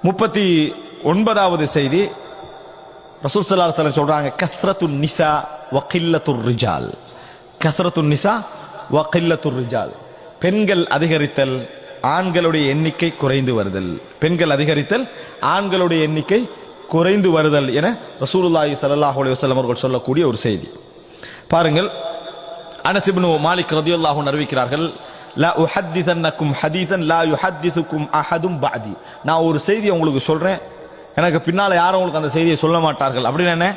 39வது செய்தி. ரசூல் ஸல்லல்லாஹு அலைஹி வஸல்லம் சொல்றாங்க, கஸ்ரத்துன் நிசா வ கில்லத்துர் ரிஜால். கஸ்ரத்துன் நிசா வ கில்லத்துர் ரிஜால். பெண்கள் அதிகரித்தல், ஆண்களுடைய எண்ணிக்கை குறைந்து வருதல். பெண்கள் அதிகரித்தல், ஆண்களுடைய எண்ணிக்கை குறைந்து வருதல் என ரசூலுல்லாஹி ஸல்லல்லாஹு அலைஹி வஸல்லம் அவர்கள் சொல்லக்கூடிய ஒரு செய்தி. பாருங்கள், அனஸ் இப்னு மாலிக் ரலியல்லாஹு அன்ஹு அறிவிக்கிறார்கள், லா உஹத்திஸன்னக்கும் ஹதீஸன் லா யுஹத்திஸுக்கும் அஹதும் பஅதி. நான் ஒரு செய்தியை உங்களுக்கு சொல்றேன், எனக்கு பின்னால யாரும் உங்களுக்கு அந்த செய்தியை சொல்ல மாட்டார்கள். அப்படின்னு என்ன,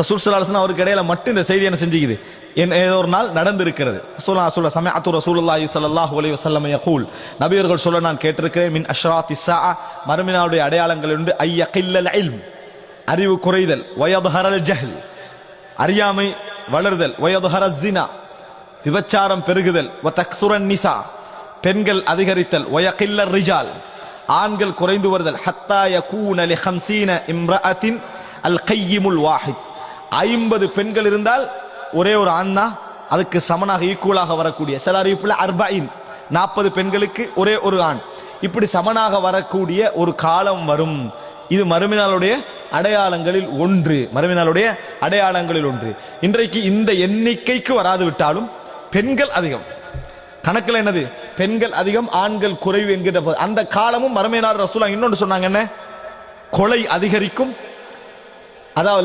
ரசூல் ஸல்லல்லாஹு அலைஹி வஸல்லம் அவருக்கு இடையில மட்டும் இந்த செய்தி என்ன செஞ்சுக்குது, ஏதோ ஒரு நாள் நடந்திருக்கிறது. சொல்ல சமஅத்து ரசூலுல்லாஹி ஸல்லல்லாஹு அலைஹி வஸல்லம் யகூல், நபியர்கள் சொல்ல நான் கேட்டிருக்கிறேன், மின் அஷ்ராத்தி ஸாஅ, மறுமையினுடைய அடையாளங்கள் உண்டு, ஐயகில்லல் இல்ம், அறிவு குறைதல், வயத்ஹரல் ஜஹல், அறியாமை வளர்தல், வயத்ஹரஸ் ஸினா, விபச்சாரம் பெருகுதல், வதக்ஸுரன் நிசா, பெண்கள் அதிகரித்தல், வயகில்லர் ரிஜால், ஆண்கள் குறைந்து வருதல், ஹத்தா யகூன லி 50 இம்ரஅத்தின் அல் கையிமுல் வாஹித், 50 பெண்கள் இருந்தால் ஒரே ஒரு ஆண் தான் அதுக்கு சமனாக ஈக்குவலாக வரக்கூடிய. சில அறிவிப்புல 40 பெண்களுக்கு ஒரே ஒரு ஆண், இப்படி சமனாக வரக்கூடிய ஒரு காலம் வரும். இது மறுமையினுடைய அடையாளங்களில் ஒன்று. மறுமையினுடைய அடையாளங்களில் ஒன்று. இன்றைக்கு இந்த எண்ணிக்கைக்கு வராது விட்டாலும் பெண்கள் அதிகம், கணக்கில் என்னது, பெண்கள் அதிகம், ஆண்கள் குறைவு என்கிற அந்த காலமும் மறுமையினால் ரசூலுல்லாஹ் இன்னொன்று சொன்னாங்க, என்ன, கொலை அதிகரிக்கும். அதாவது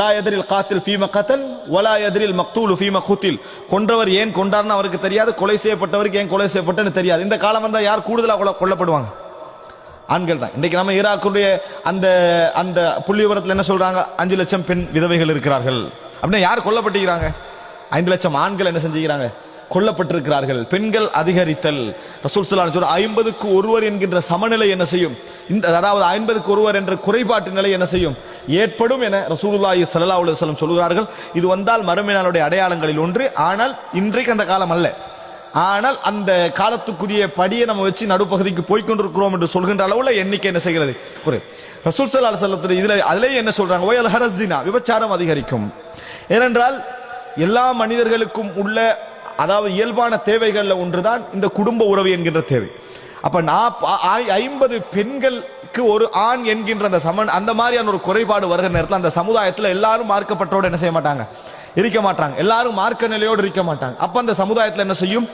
லா யத்ரில் காத்தில் ஃபீமா கதல் வலா யத்ரில் மக்தூலு ஃபீமா குத்தில், கொன்றவர் ஏன் கொண்டார்னு அவருக்கு தெரியாது, கொலை செய்யப்பட்டவருக்கு ஏன் கொலை செய்யப்பட்டன்னு தெரியாது. இந்த காலம் வந்தா யார் கூடுதலாக கொல்லப்படுவாங்க, ஆண்கள் தான். இன்றைக்கு நம்ம ஈராக்குடைய அந்த அந்த புள்ளி விவரத்தில் என்ன சொல்றாங்க, 5 லட்சம் பெண் விதவைகள் இருக்கிறார்கள். அப்படின்னா யார் கொல்லப்பட்டிருக்கிறாங்க, 5 லட்சம் ஆண்கள் என்ன செஞ்சுக்கிறாங்க, கொல்லப்பட்டிருக்கிறார்கள். பெண்கள் அதிகரித்தல், ரசூல் ஸல்லல்லாஹு அலைஹி வஸல்லம் 50க்கு ஒருவர் என்கின்ற சமநிலை என்ன செய்யும், இந்த அதாவது 50க்கு ஒருவர் என்ற குறைபாட்டு நிலை என்ன செய்யும், ஏற்படும் என ரசூலுல்லாஹி ஸல்லல்லாஹு அலைஹி வஸல்லம் சொல்கிறார்கள். இது வந்தால் மறுமை நாளுடைய அடையாளங்களில் ஒன்று. ஆனால் இன்றைக்கு அந்த காலம் அல்ல. ஆனால் அந்த காலத்துக்குரிய படியை நம்ம வச்சு நடுப்பகுதிக்கு போய்கொண்டிருக்கிறோம் என்று சொல்கின்ற அளவுல எண்ணிக்கை என்ன செய்கிறது, ஒரு ரசூல் ஸல்லல்லாஹு அலைஹி வஸல்லம் இதுல அதிலேயே என்ன சொல்றாங்க, வயத்ஹரஸ் ஸினா, விபச்சாரம் அதிகரிக்கும். ஏனென்றால் எல்லா மனிதர்களுக்கும் உள்ள அதாவது இயல்பான தேவைகள்ல ஒன்றுதான் இந்த குடும்ப உறவு என்கின்ற தேவை. அப்ப 50 பெண்களுக்கு ஒரு ஆண் என்கின்ற அந்த அந்த மாதிரியான ஒரு குறைபாடு வருகிற நேரத்தில் அந்த சமுதாயத்தில் எல்லாரும் மார்க்கப்பட்டோடு என்ன செய்ய மாட்டாங்க, இருக்க மாட்டாங்க. எல்லாரும் மார்க்க நிலையோடு இருக்க மாட்டாங்க. அப்ப அந்த சமுதாயத்தில் என்ன செய்யும்,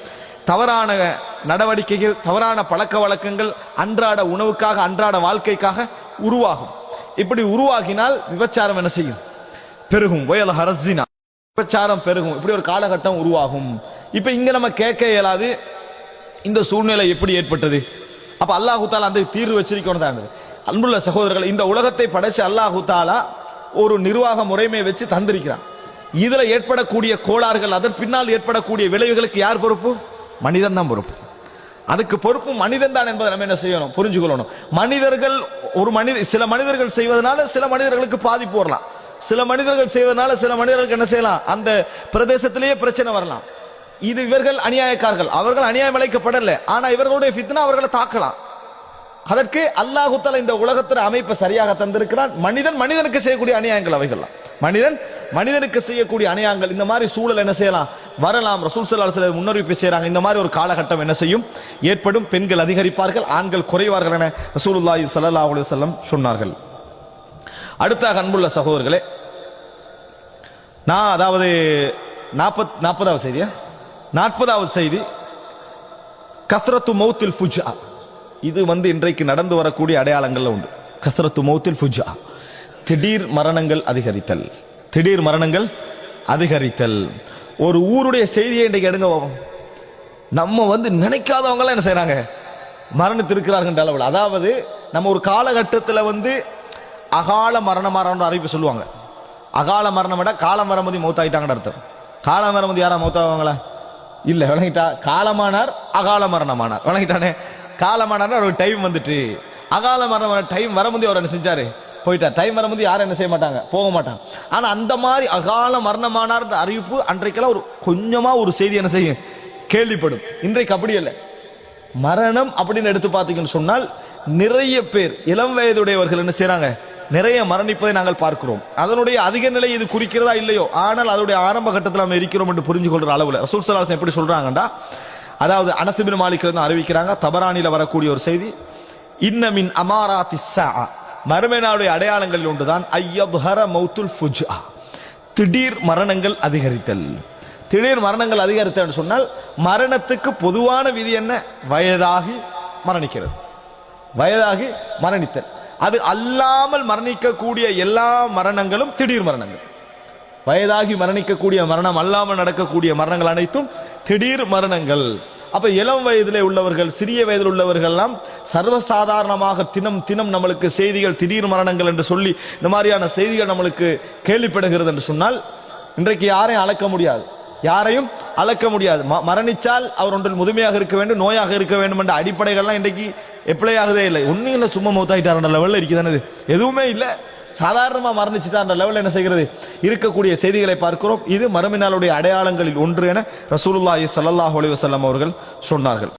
தவறான நடவடிக்கைகள், தவறான பழக்க வழக்கங்கள் அன்றாட உணவுக்காக, அன்றாட வாழ்க்கைக்காக உருவாகும். இப்படி உருவாகினால் விபச்சாரம் என்ன செய்யும், பெருகும். வயத்ஹரஸ் ஸினா, விபச்சாரம் பெருகும். இப்படி ஒரு காலகட்டம் உருவாகும். இப்ப இங்க நம்ம கேட்க இயலாது, இந்த சூழ்நிலை எப்படி ஏற்பட்டது. அப்ப அல்லாஹு தாலா அந்த தீர்வு வச்சிருக்கணும் தான். அன்புள்ள சகோதரர்கள், இந்த உலகத்தை படைச்சு அல்லாஹு தாலா ஒரு நிர்வாக முறைமையை வச்சு தந்திருக்கிறான். இதுல ஏற்படக்கூடிய கோளாறுகள், அதன் பின்னால் ஏற்படக்கூடிய விளைவுகளுக்கு யார் பொறுப்பு, மனிதன் தான் பொறுப்பு. அதுக்கு பொறுப்பு மனிதன் தான் என்பதை நம்ம என்ன செய்யணும், புரிஞ்சுக்கொள்ளணும். மனிதர்கள் சில மனிதர்கள் செய்வதனால சில மனிதர்களுக்கு பாதிப்பு வரலாம், சில மனிதர்கள் செய்வதனால சில மனிதர்களுக்கு என்ன செய்யலாம், அந்த பிரதேசத்திலேயே பிரச்சனை வரலாம். இது இவர்கள் அநியாயக்காரர்கள், அவர்கள் அநியாயம் இழைக்கப்படல, ஆனா இவர்களுடைய ஃபித்னா அவர்களை தாக்கலாம். அதற்கு அல்லாஹு தஆலா இந்த உலகத்தில் அமைப்பை சரியாக தந்திருக்கிறான். மனிதனுக்கு செய்யக்கூடிய அநியாயங்கள் அவைகள்லாம், மனிதனுக்கு செய்யக்கூடிய அநியாயங்கள், இந்த மாதிரி சூழல் என்ன செய்யலாம், வரலாம். ரசூல் ஸல்லல்லாஹு அலைஹி வஸல்லம் முன்னறிவிப்பு செய்றாங்க, இந்த மாதிரி ஒரு காலகட்டம் என்ன செய்யும், ஏற்படும். பெண்கள் அதிகரிப்பார்கள், ஆண்கள் குறைவார்கள் என ரசூலுல்லாஹி ஸல்லல்லாஹு அலைஹி வஸல்லம் சொன்னார்கள். அடுத்த அன்புள்ள சகோதரர்களே, நான் அதாவது 40வது செய்தி கஸ்ரத்து மௌத்தில் ஃபுஜா. இது இன்றைக்கு நடந்து வரக்கூடிய அடையாளங்கள்ல உண்டு. கஸ்ரத்து மௌத்தில் ஃபுஜா, திடீர் மரணங்கள் அதிகரித்தல். திடீர் மரணங்கள் அதிகரித்தல். ஒரு ஊருடைய செய்தியை இன்றைக்கு எடுங்க, நம்ம நினைக்காதவங்க என்ன செய்யறாங்க, மரணித்திருக்கிறார்கள் அளவில். அதாவது நம்ம ஒரு காலகட்டத்தில் அகால மரணம் அறிவிப்பு சொல்லுவாங்க. அகால மரணம் விட காலம் வரும்போது மௌத்தாயிட்டாங்கன்னு அர்த்தம். காலம் வரும்போது யாரா மௌத்தாவாங்களா, இல்ல, விளங்கிட்டா. காலமானார், அகால மரணமானார், விளங்கிட்டானே. காலமானார் ஒரு டைம் வந்துட்டு, அகால மரணம் டைம் வரும்போது அவர் என்ன செஞ்சாரு, போயிட்டார். டைம் வரும்போது யாரும் என்ன செய்ய மாட்டாங்க, போக மாட்டாங்க. ஆனா அந்த மாதிரி அகால மரணமானார் அறிவிப்பு அன்றைக்கெல்லாம் ஒரு கொஞ்சமா ஒரு செய்தி என்ன செய்யும், கேள்விப்படும். இன்றைக்கு அப்படி இல்லை. மரணம் அப்படின்னு எடுத்து பார்த்தீங்கன்னு சொன்னால் நிறைய பேர் இளம் வயதுடையவர்கள் என்ன செய்யறாங்க, நிறைய மரணிப்பதை நாங்கள் பார்க்கிறோம். அதனுடைய அதிக நிலை இது குறிக்கிறதா இல்லையோ, ஆனால் அதனுடைய ஆரம்ப கட்டத்தில் நம்ம இருக்கிறோம் என்று புரிஞ்சு கொள்ற அளவுல ரசூல் ஸல்லல்லாஹு அலைஹி வஸல்லம் எப்படி சொல்றாங்கடா, அதாவது அனஸ் இப்னு மாலிக் அறிவிக்கிறாங்க, தபரானில வரக்கூடிய ஒரு செய்தி, இன்ன மின் அமாராத்தி ஸாஅ, மறுமை நாளுடைய அடையாளங்களில் ஒன்றுதான் ஐயப்ஹர மௌத்துல் ஃபுஜ்ஆ, திடீர் மரணங்கள் அதிகரித்தல். திடீர் மரணங்கள் அதிகரித்தல் சொன்னால் மரணத்துக்கு பொதுவான விதி என்ன? வயதாகி மரணிக்கிறது, வயதாகி மரணித்தல். அது அல்லாமல் மரணிக்கக்கூடிய எல்லா மரணங்களும் திடீர் மரணங்கள். வயதாகி மரணிக்கக்கூடிய மரணம் அல்லாமல் நடக்கக்கூடிய மரணங்கள் அனைத்தும் திடீர் மரணங்கள். அப்ப இளம் வயதிலே உள்ளவர்கள், சிறிய வயதில் உள்ளவர்கள் எல்லாம் சர்வசாதாரணமாக தினம் தினம் நம்மளுக்கு செய்திகள் திடீர் மரணங்கள் என்று சொல்லி இந்த மாதிரியான செய்திகள் நம்மளுக்கு கேள்விப்படுகிறது என்று சொன்னால் இன்றைக்கு யாரையும் அளக்க முடியாது, யாரையும் அளக்க முடியாது. மரணிச்சால் அவர் ஒன்றில் முதுமையாக இருக்க வேண்டும், நோயாக இருக்க வேண்டும் என்ற அடிப்படைகள்லாம் இன்றைக்கு எப்ளை ஆகுதே இல்லை. ஒன்னும் இல்லை, சும்மா மௌத்தாயிட்டார் லெவலில் இருக்குதானது, எதுவுமே இல்லை, சாதாரணமா மரணிச்சுட்டார் லெவலில் என்ன செய்கிறது இருக்கக்கூடிய செய்திகளை பார்க்கிறோம். இது மறுமை நாளுடைய அடையாளங்களில் ஒன்று என ரசூலுல்லாஹி ஸல்லல்லாஹு அலைஹி வஸல்லம் அவர்கள் சொன்னார்கள்.